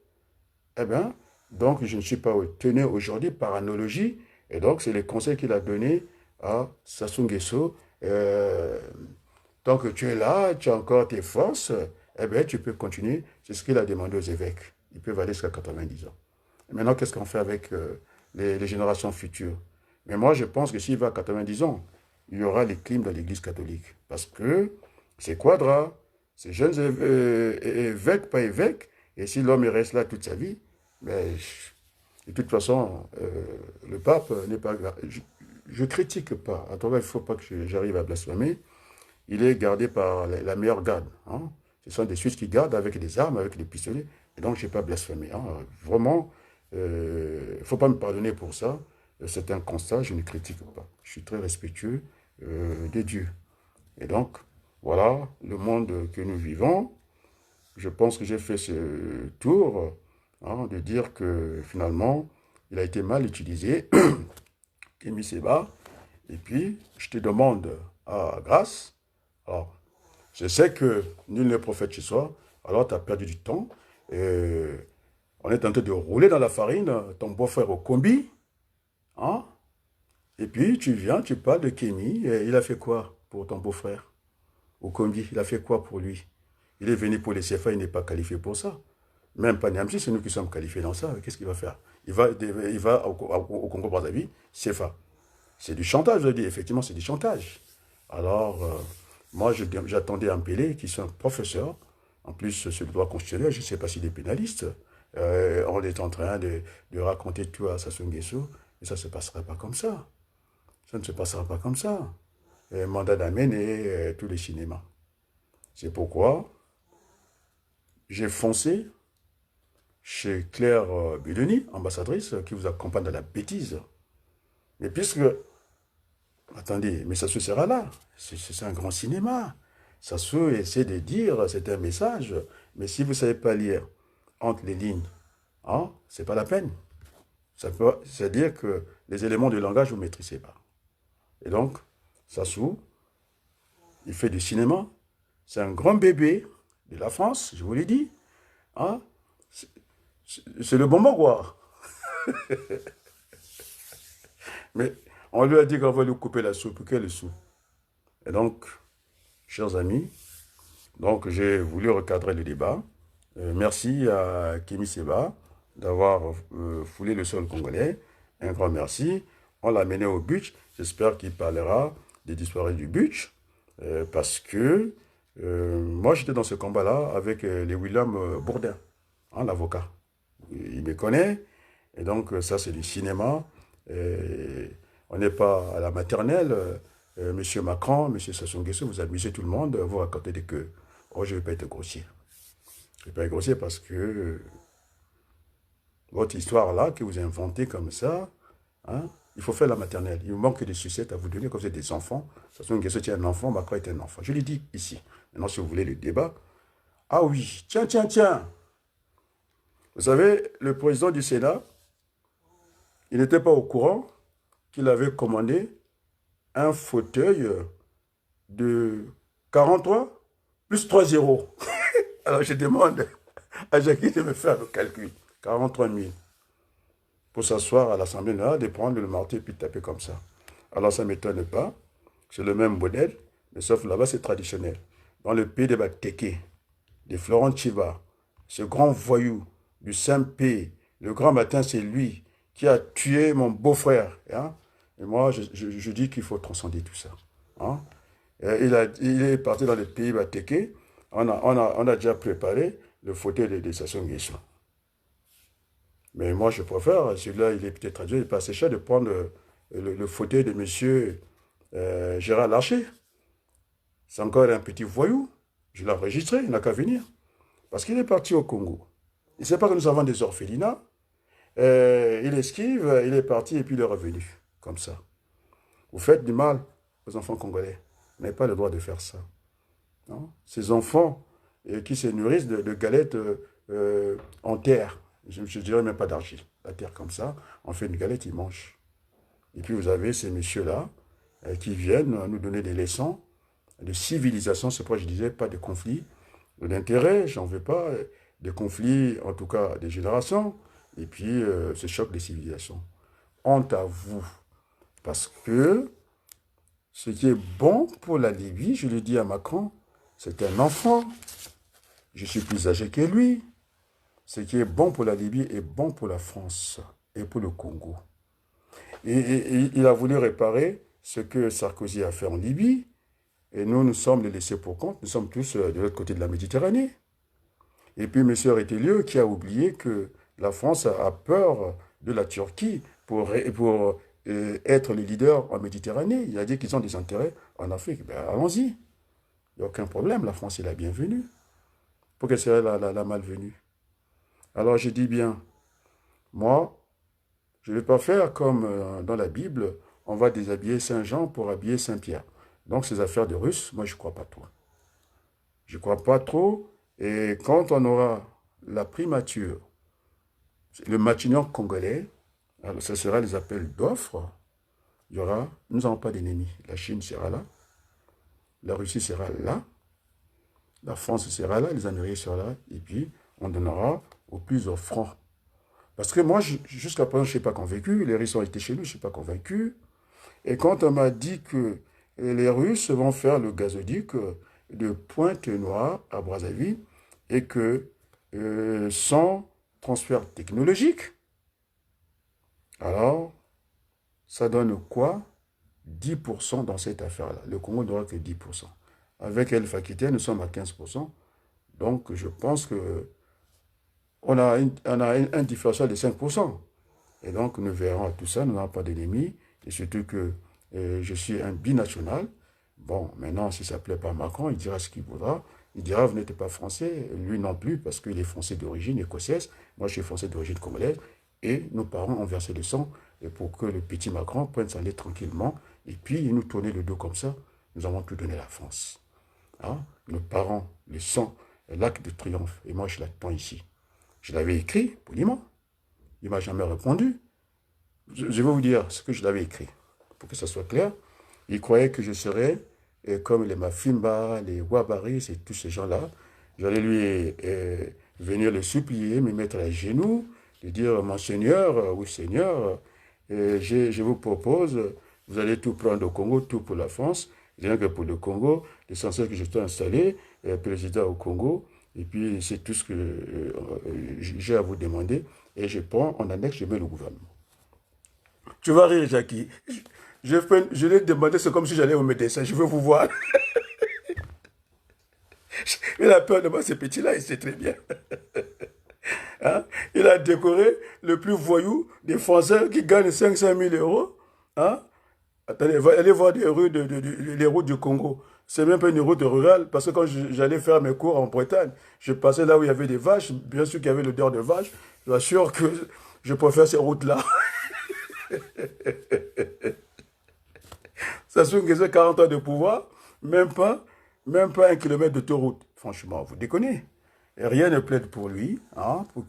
eh bien, donc je ne suis pas tenu aujourd'hui par analogie, et donc c'est le conseil qu'il a donné à Sassou Nguesso. Tant que tu es là, tu as encore tes forces, eh bien, tu peux continuer. C'est ce qu'il a demandé aux évêques. Ils peuvent aller jusqu'à 90 ans. Et maintenant, qu'est-ce qu'on fait avec les générations futures? Mais moi, je pense que s'il va à 90 ans, il y aura les crimes dans l'Église catholique. Parce que c'est Quadra, ces jeunes évêques, pas évêques, et si l'homme reste là toute sa vie, mais de toute façon, le pape n'est pas... Je ne critique pas. En tout cas, il ne faut pas que j'arrive à blasphémer. Il est gardé par la meilleure garde. Hein. Ce sont des Suisses qui gardent avec des armes, avec des pistolets. Et donc, je n'ai pas blasphémé. Hein. Vraiment, il ne faut pas me pardonner pour ça. C'est un constat, je ne critique pas. Je suis très respectueux de Dieu. Et donc, voilà le monde que nous vivons. Je pense que j'ai fait ce tour hein, de dire que finalement, il a été mal utilisé, Kémy Séba. Et puis, je te demande à grâce. Alors, je sais que nul n'est prophète chez soi, alors tu as perdu du temps. On est en train de rouler dans la farine, ton beau-frère au combi. Hein? Et puis, tu viens, tu parles de Kémy. Il a fait quoi pour ton beau-frère au combi? Il a fait quoi pour lui? Il est venu pour les CFA, il n'est pas qualifié pour ça. Même pas Niamsi, c'est nous qui sommes qualifiés dans ça. Qu'est-ce qu'il va faire? Il va au Congo-Brazzaville, CFA. C'est du chantage, je dis. Effectivement, c'est du chantage. Alors, moi, j'attendais un Pelé qui soit un professeur. En plus, c'est le droit constitutionnel, je ne sais pas s'il est pénaliste. On est en train de raconter tout à Sassou Nguesso. Et ça ne se passera pas comme ça. Ça ne se passera pas comme ça. Mandat d'amène et tous les cinémas. C'est pourquoi j'ai foncé chez Claire Budoni, ambassadrice, qui vous accompagne dans la bêtise. Mais puisque... Attendez, mais Sassou sera là. C'est un grand cinéma. Sassou essaie de dire, c'est un message. Mais si vous ne savez pas lire entre les lignes, hein, c'est pas la peine. C'est-à-dire que les éléments de langage, vous ne maîtrisez pas. Et donc, Sassou, il fait du cinéma. C'est un grand bébé de la France, je vous l'ai dit. Hein? C'est le bonbon, quoi. Mais on lui a dit qu'on va lui couper la soupe. Quelle soupe? Et donc, chers amis, donc j'ai voulu recadrer le débat. Merci à Kémy Séba d'avoir foulé le sol congolais. Un grand merci. On l'a mené au but. J'espère qu'il parlera des disparus du but. Parce que moi, j'étais dans ce combat-là avec les William Bourdin, hein, l'avocat. Il me connaît. Et donc, ça, c'est du cinéma. On n'est pas à la maternelle. Monsieur Macron, Monsieur Sassou Nguesso, vous amusez tout le monde, vous racontez des queues. Oh, je ne vais pas être grossier. Je ne vais pas être grossier parce que votre histoire-là, que vous inventez comme ça, hein, il faut faire la maternelle. Il vous manque des sucettes à vous donner quand vous êtes des enfants. Sassou Nguesso est un enfant, Macron est un enfant. Je l'ai dit ici. Maintenant, si vous voulez le débat. Ah oui, tiens, tiens, tiens. Vous savez, le président du Sénat, il n'était pas au courant qu'il avait commandé un fauteuil de 43 plus 3 zéros. Alors je demande à Jackie de me faire le calcul. 43 000. Pour s'asseoir à l'Assemblée nationale, de prendre le marteau et puis de taper comme ça. Alors ça ne m'étonne pas. C'est le même modèle, mais sauf là-bas c'est traditionnel. Dans le pays des Batéké, de Florent Chiba, ce grand voyou du Saint-Pé, le grand matin c'est lui qui a tué mon beau-frère. Hein? Et moi je dis qu'il faut transcender tout ça. Hein? Il est parti dans le pays Batéké. On a déjà préparé le fauteuil de Sassou Nguesso. Mais moi, je préfère, celui-là, il est peut-être traduit, il n'est pas assez cher de prendre le fauteuil de M. Gérard Larcher. C'est encore un petit voyou. Je l'ai enregistré, il n'a qu'à venir. Parce qu'il est parti au Congo. Il ne sait pas que nous avons des orphelinats. Il esquive, il est parti et puis il est revenu. Comme ça. Vous faites du mal aux enfants congolais. Vous n'avez pas le droit de faire ça. Non? Ces enfants qui se nourrissent de galettes en terre. Je ne dirais même pas d'argile. La terre comme ça, on fait une galette, ils mangent. Et puis vous avez ces messieurs-là qui viennent nous donner des leçons de civilisation. C'est pourquoi je disais pas de conflits d'intérêt, j'en veux pas. Des conflits, en tout cas, des générations. Et puis ce choc des civilisations. Honte à vous. Parce que ce qui est bon pour la Libye, je le dis à Macron, c'est un enfant. Je suis plus âgé que lui. Ce qui est bon pour la Libye est bon pour la France et pour le Congo. Et il a voulu réparer ce que Sarkozy a fait en Libye. Et nous sommes les laissés pour compte. Nous sommes tous de l'autre côté de la Méditerranée. Et puis M. Rételieu qui a oublié que la France a peur de la Turquie pour être le leader en Méditerranée. Il a dit qu'ils ont des intérêts en Afrique. Ben, allons-y. Il n'y a aucun problème. La France est la bienvenue. Pour qu'elle serait la malvenue. Alors je dis bien, moi, je ne vais pas faire comme dans la Bible, on va déshabiller Saint-Jean pour habiller Saint-Pierre. Donc ces affaires de Russes, moi je ne crois pas trop. Je ne crois pas trop. Et quand on aura la primature, le Matignon congolais, alors ce sera les appels d'offres, nous n'aurons pas d'ennemis. La Chine sera là, la Russie sera là, la France sera là, les Américains seront là, et puis on donnera aux plus offrants. Parce que moi, jusqu'à présent, je ne suis pas convaincu. Les Russes ont été chez nous, je ne suis pas convaincu. Et quand on m'a dit que les Russes vont faire le gazoduc de Pointe-Noire à Brazzaville et que sans transfert technologique, alors, ça donne quoi? 10% dans cette affaire-là. Le Congo n'aura que 10%. Avec El Fakité, nous sommes à 15%. Donc, je pense que on a un différentiel de 5%. Et donc, nous verrons tout ça, nous n'avons pas d'ennemis. Et surtout que je suis un binational. Bon, maintenant, si ça ne plaît pas à Macron, il dira ce qu'il voudra. Il dira, vous n'êtes pas français. Lui non plus, parce qu'il est français d'origine écossaise. Moi, je suis français d'origine congolaise. Et nos parents ont versé le sang pour que le petit Macron prenne sa lait tranquillement. Et puis, il nous tournait le dos comme ça. Nous avons tout donné à la France. Hein? Nos parents, le sang, l'acte de triomphe. Et moi, je l'attends ici. Je l'avais écrit, poliment. Il ne m'a jamais répondu. je vais vous dire ce que je l'avais écrit, pour que ça soit clair. Il croyait que je serais comme les Mafimba, les Wabaris et tous ces gens-là. J'allais lui venir le supplier, me mettre à genoux, lui dire, mon Seigneur, oui Seigneur, je vous propose, vous allez tout prendre au Congo, tout pour la France, rien que pour le Congo, l'essentiel que je t'ai installé, président au Congo, et puis c'est tout ce que j'ai à vous demander, et je prends en annexe, je mets le gouvernement. Tu vas rire, Jackie. Je l'ai demandé, c'est comme si j'allais au médecin, je veux vous voir. Il a peur de moi, ce petit-là, il sait très bien. Hein? Il a décoré le plus voyou des Français qui gagne 500 000 euros. Hein? Attendez, allez voir les routes du Congo. C'est même pas une route rurale, parce que quand j'allais faire mes cours en Bretagne, je passais là où il y avait des vaches, bien sûr qu'il y avait l'odeur de vache. Je vous assure que je préfère ces routes-là. Ça se que 40 ans de pouvoir, même pas 1 kilomètre d'autoroute. Franchement, vous déconnez. Et rien ne plaide pour lui, hein, pour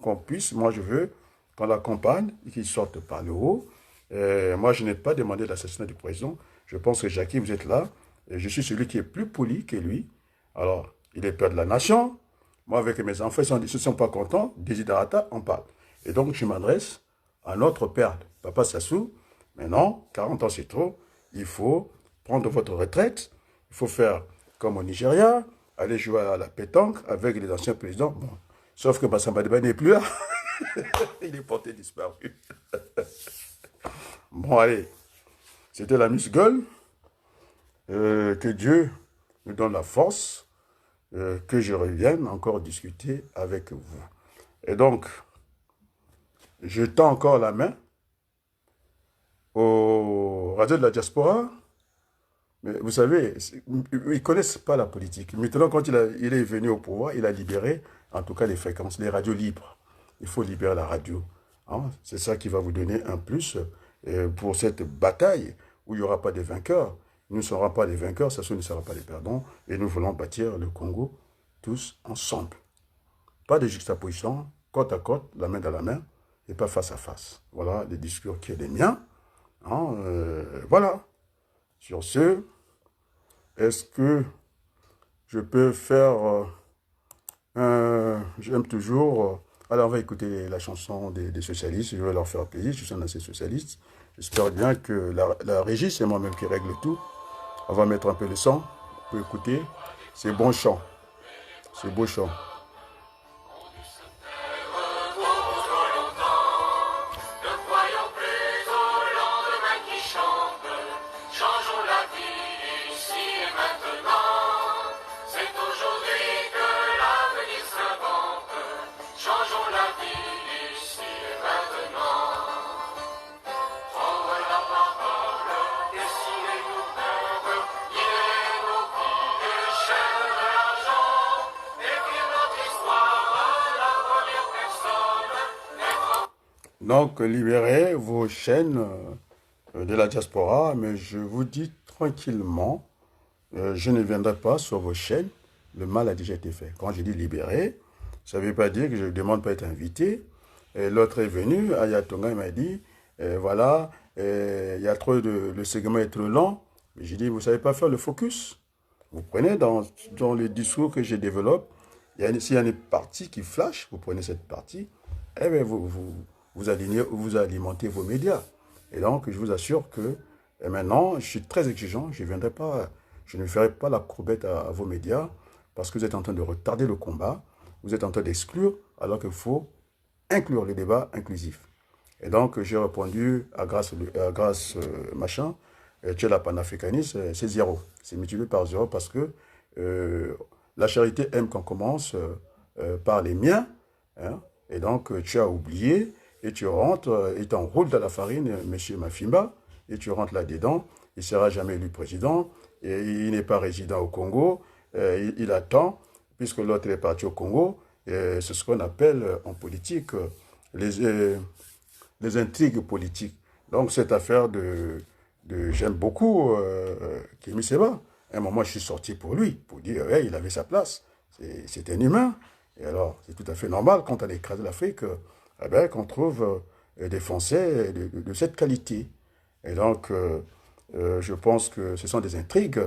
qu'on puisse, moi je veux qu'on l'accompagne, qu'il sorte par le haut. Moi, je n'ai pas demandé l'assassinat du président. Je pense que Jackie, vous êtes là. Et je suis celui qui est plus poli que lui. Alors, il est père de la nation. Moi, avec mes enfants, ils ne sont pas contents. Desiderata, on parle. Et donc, je m'adresse à notre père, Papa Sassou. Maintenant, 40 ans, c'est trop. Il faut prendre votre retraite. Il faut faire comme au Nigeria, aller jouer à la pétanque avec les anciens présidents. Bon. Sauf que Bassamba Deba n'est plus là. Il est porté disparu. Bon, allez. C'était la Miss Gueule. Que Dieu nous donne la force, que je revienne encore discuter avec vous. Et donc, je tends encore la main aux radios de la diaspora. Mais vous savez, ils ne connaissent pas la politique. Maintenant, quand il est venu au pouvoir, il a libéré, en tout cas, les fréquences, les radios libres. Il faut libérer la radio. Hein? C'est ça qui va vous donner un plus pour cette bataille où il n'y aura pas de vainqueurs. Nous ne serons pas les vainqueurs, ça ne sera pas les perdants. Et nous voulons bâtir le Congo tous ensemble. Pas de juxtaposition, côte à côte, la main dans la main, et pas face à face. Voilà les discours qui sont les miens. Hein? Voilà. Sur ce, est-ce que je peux faire j'aime toujours... alors, on va écouter la chanson des socialistes. Je vais leur faire plaisir. Je suis un assez socialiste. J'espère bien que la régie, c'est moi-même qui règle tout. On va mettre un peu de son. On peut écouter. C'est bon chant. C'est beau chant. Donc, libérez vos chaînes de la diaspora, mais je vous dis tranquillement, je ne viendrai pas sur vos chaînes, le mal a déjà été fait. Quand je dis libérer, ça ne veut pas dire que je ne demande pas être invité. L'autre est venu, Ayatonga, il m'a dit, voilà, il y a trop le segment est trop lent. J'ai dit, vous ne savez pas faire le focus. Vous prenez dans le discours que je développe, s'il y a une partie qui flash, vous prenez cette partie, et bien vous alimentez vos médias. Et donc, je vous assure que maintenant, je suis très exigeant. Je ne ferai pas la courbette à vos médias parce que vous êtes en train de retarder le combat. Vous êtes en train d'exclure alors qu'il faut inclure le débat inclusif. Et donc, j'ai répondu à grâce machin, tu es la panafricaniste, c'est 0. C'est multiplié par 0 parce que la charité aime qu'on commence par les miens. Hein, et donc, tu as oublié. Et tu rentres, et t'enroules dans la farine, monsieur Mafimba, et tu rentres là-dedans, il ne sera jamais élu président, et il n'est pas résident au Congo, il attend, puisque l'autre est parti au Congo, c'est ce qu'on appelle en politique les intrigues politiques. Donc cette affaire j'aime beaucoup Kémy Séba. À un moment, je suis sorti pour lui, pour dire, ouais, il avait sa place, c'est un humain. Et alors, c'est tout à fait normal, quand on a écrasé l'Afrique, eh bien, qu'on trouve des Français de cette qualité. Et donc, je pense que ce sont des intrigues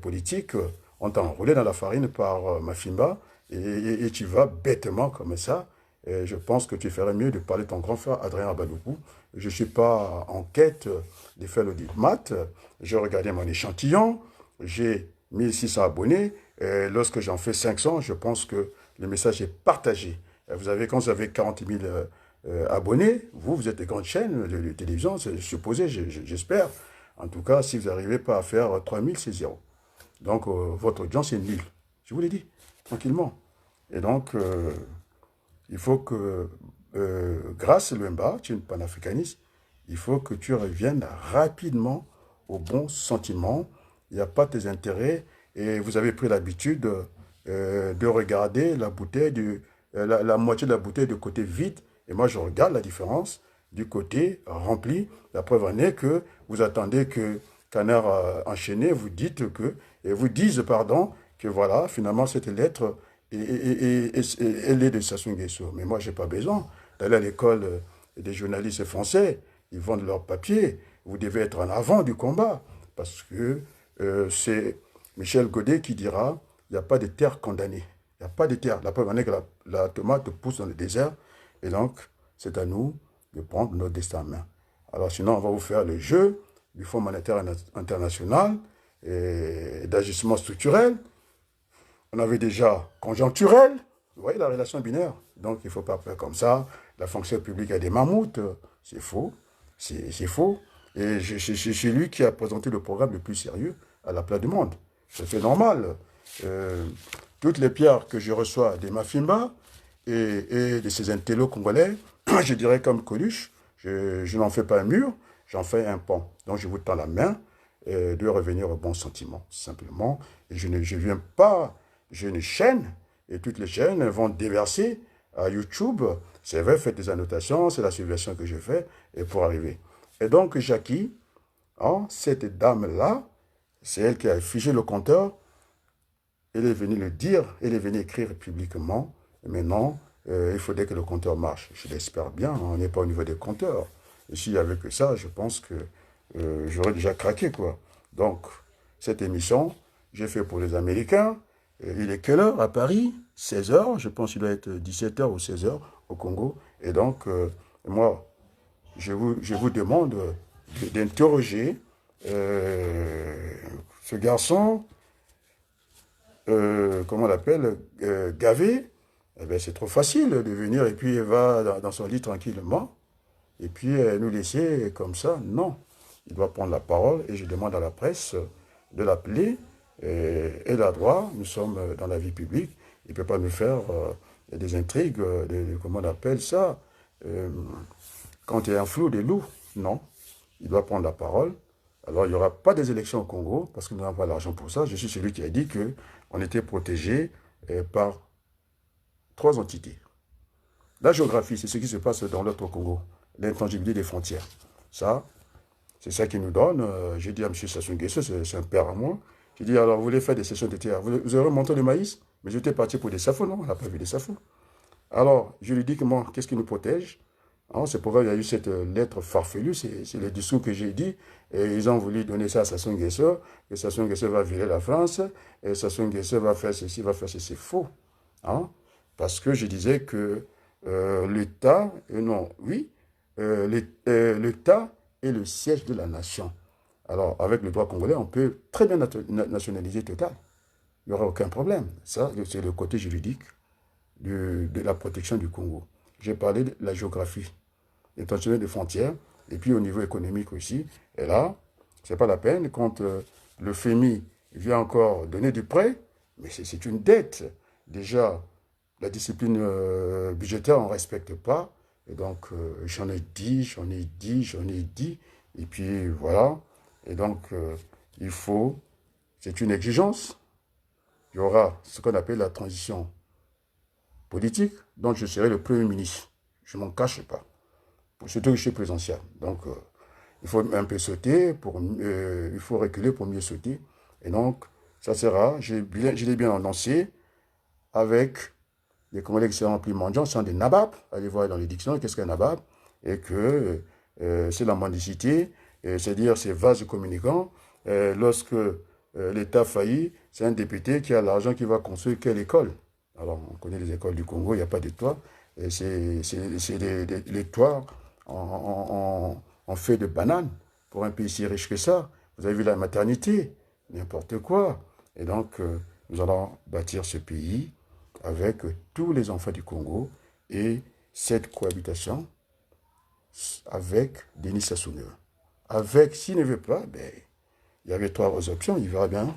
politiques. On t'a enroulé dans la farine par Mafimba et tu vas bêtement comme ça. Et je pense que tu ferais mieux de parler de ton grand frère Adrien Abaloubou. Je ne suis pas en quête de faire le diplomate. J'ai regardé mon échantillon. J'ai 1600 abonnés. Et lorsque j'en fais 500, je pense que le message est partagé. Vous avez, quand vous avez 40 000 abonnés, vous êtes des grandes chaînes de télévision, c'est supposé, j'espère. En tout cas, si vous n'arrivez pas à faire 3000, c'est zéro. Donc, votre audience est nulle. Je vous l'ai dit, tranquillement. Et donc, il faut que, grâce à Luemba, tu es une panafricaniste, il faut que tu reviennes rapidement au bon sentiment. Il n'y a pas tes intérêts et vous avez pris l'habitude de regarder la bouteille, la moitié de la bouteille de côté vide. Et moi, je regarde la différence du côté rempli. La preuve en est que vous attendez que Canard enchaîné vous dites que, et vous disent, pardon, que voilà, finalement, cette lettre, elle est de Sassou Nguesso. Mais moi, je n'ai pas besoin d'aller à l'école des journalistes français. Ils vendent leurs papiers. Vous devez être en avant du combat. Parce que c'est Michel Godet qui dira, il n'y a pas de terre condamnée. Il n'y a pas de terre. La preuve en est que la tomate pousse dans le désert. Et donc, c'est à nous de prendre notre destin en main. Alors sinon, on va vous faire le jeu du Fonds monétaire international et d'ajustement structurel. On avait déjà conjoncturel. Vous voyez la relation binaire. Donc, il ne faut pas faire comme ça. La fonction publique a des mammouths. C'est faux. C'est faux. Et c'est lui qui a présenté le programme le plus sérieux à la place du monde. C'est normal. Toutes les pierres que je reçois des Mafimba et de ces intellos congolais, je dirais comme Coluche, je n'en fais pas un mur, j'en fais un pont. Donc je vous tends la main de revenir au bon sentiment, simplement. Et je ne viens pas, j'ai une chaîne, et toutes les chaînes vont déverser à YouTube. C'est vrai, faites des annotations, c'est la subversion que je fais, et pour arriver. Et donc Jackie, hein, cette dame-là, c'est elle qui a figé le compteur. Elle est venue le dire, elle est venue écrire publiquement. Et maintenant, il faudrait que le compteur marche. Je l'espère bien, on n'est pas au niveau des compteurs. Et s'il n'y avait que ça, je pense que j'aurais déjà craqué, quoi. Donc, cette émission, j'ai fait pour les Américains. Il est quelle heure à Paris? 16 heures, je pense qu'il doit être 17 heures ou 16 heures au Congo. Et donc, moi, je vous demande d'interroger ce garçon, comment on l'appelle, Gavé. Eh bien, c'est trop facile de venir et puis il va dans son lit tranquillement et puis nous laisser comme ça. Non, il doit prendre la parole et je demande à la presse de l'appeler. Elle a droit, nous sommes dans la vie publique, il ne peut pas nous faire des intrigues, comment on appelle ça, quand il y a un flou, des loups. Non, il doit prendre la parole. Alors, il n'y aura pas des élections au Congo, parce que nous n'avons pas l'argent pour ça. Je suis celui qui a dit qu'on était protégé par 3 entités. La géographie, c'est ce qui se passe dans l'autre Congo. L'intangibilité des frontières. Ça, c'est ça qui nous donne. J'ai dit à M. Sassou Nguesso, c'est un père à moi. J'ai dit, alors, vous voulez faire des sessions de terre. Vous avez remonté le maïs? Mais j'étais parti pour des safos, non? On n'a pas vu des safos. Alors, je lui dis que moi, qu'est-ce qui nous protège? C'est pourquoi il y a eu cette lettre farfelue, c'est le discours que j'ai dit, et ils ont voulu donner ça à Sassou Nguesso, que Sassou Nguesso va virer la France, et Sassou Nguesso va faire ceci, va faire ceci, c'est faux. Parce que je disais que l'État, l'État est le siège de la nation. Alors, avec le droit congolais, on peut très bien nationaliser Total. Il n'y aura aucun problème. Ça, c'est le côté juridique de la protection du Congo. J'ai parlé de la géographie, l'étendue des frontières, et puis au niveau économique aussi. Et là, ce n'est pas la peine quand le FMI vient encore donner du prêt, mais c'est une dette. Déjà, la discipline budgétaire, on ne respecte pas. Et donc, j'en ai dit, et puis voilà. Et donc, il faut, c'est une exigence. Il y aura ce qu'on appelle la transition politique, donc je serai le Premier ministre. Je ne m'en cache pas. Surtout que je suis présidentiel. Donc, il faut un peu sauter, il faut reculer pour mieux sauter. Et donc, ça sera, je l'ai bien annoncé, avec les Congolais qui seront plus mendiants, ce sont des nababs. Allez voir dans les dictionnaires, qu'est-ce qu'un nabab? et que c'est la mendicité, c'est-à-dire ces vases communicants. Lorsque l'État faillit, c'est un député qui a l'argent qui va construire quelle école? Alors, on connaît les écoles du Congo, il n'y a pas de toit. C'est les toits en fait de banane pour un pays si riche que ça. Vous avez vu la maternité, n'importe quoi. Et donc, nous allons bâtir ce pays avec tous les enfants du Congo et cette cohabitation avec Denis Sassou Nguesso. Avec, s'il ne veut pas, ben, il y avait trois options, il verra bien.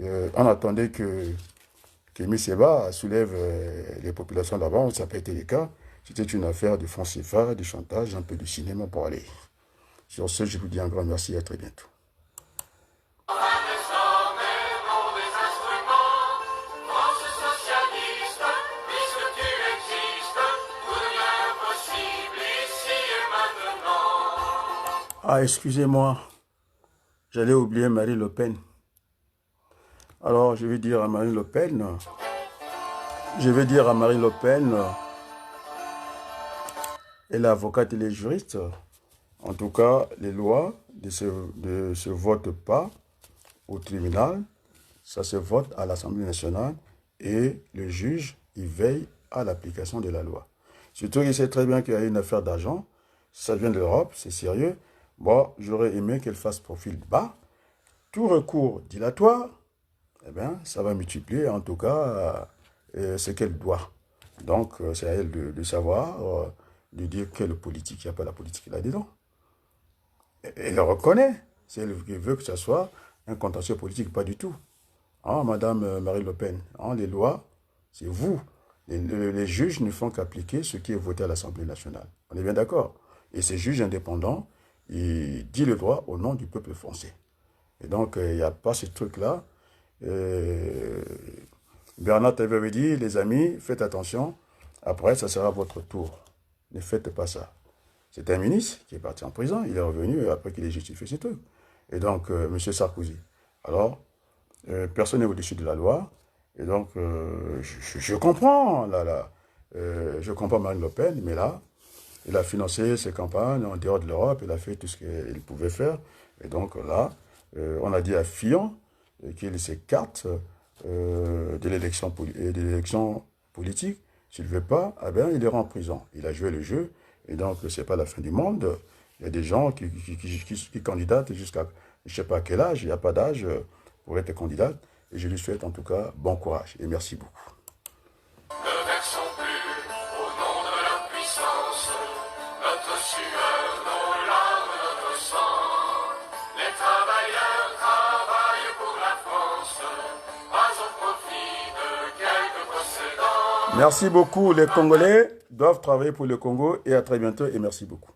On attendait que Seba soulève les populations là-bas, ça n'a pas été le cas. C'était une affaire de francs CFA, de chantage, un peu de cinéma pour aller. Sur ce, je vous dis un grand merci et à très bientôt. Ah, excusez-moi, j'allais oublier Marine Le Pen. Alors, je vais dire à Marine Le Pen, elle est avocate, elle est juriste. En tout cas, les lois ne se votent pas au tribunal, ça se vote à l'Assemblée nationale et le juge, il veille à l'application de la loi. Surtout qu'il sait très bien qu'il y a une affaire d'argent, ça vient de l'Europe, c'est sérieux. Bon, j'aurais aimé qu'elle fasse profil bas. Tout recours dilatoire, eh bien, ça va multiplier en tout cas ce qu'elle doit. Donc, c'est à elle de savoir, de dire quelle politique, il n'y a pas la politique là-dedans. Elle le reconnaît. Si elle veut que ce soit un contentieux politique, pas du tout. Ah, Madame Marine Le Pen, les lois, c'est vous. Les juges ne font qu'appliquer ce qui est voté à l'Assemblée nationale. On est bien d'accord. Et ces juges indépendants, ils disent le droit au nom du peuple français. Et donc, il n'y a pas ce truc-là. Bernard avait dit, les amis, faites attention. Après, ça sera votre tour. Ne faites pas ça. C'est un ministre qui est parti en prison. Il est revenu après qu'il ait justifié ses trucs. Et donc, M. Sarkozy. Alors, personne n'est au-dessus de la loi. Et donc, je comprends, je comprends Marine Le Pen, mais là, il a financé ses campagnes en dehors de l'Europe, il a fait tout ce qu'il pouvait faire. Et donc là, on a dit à Fillon qu'il s'écarte de l'élection politique. S'il ne veut pas, eh bien, il ira en prison. Il a joué le jeu, et donc ce n'est pas la fin du monde. Il y a des gens qui candidatent jusqu'à je ne sais pas quel âge, il n'y a pas d'âge pour être candidat. Et je lui souhaite en tout cas bon courage et merci beaucoup. Ne versons plus au nom de la puissance, notre sueur, nos larmes, notre sang. Les travailleurs travaillent pour la France, pas au profit de quelques possédants. Merci beaucoup. Les Congolais doivent travailler pour le Congo et à très bientôt et merci beaucoup.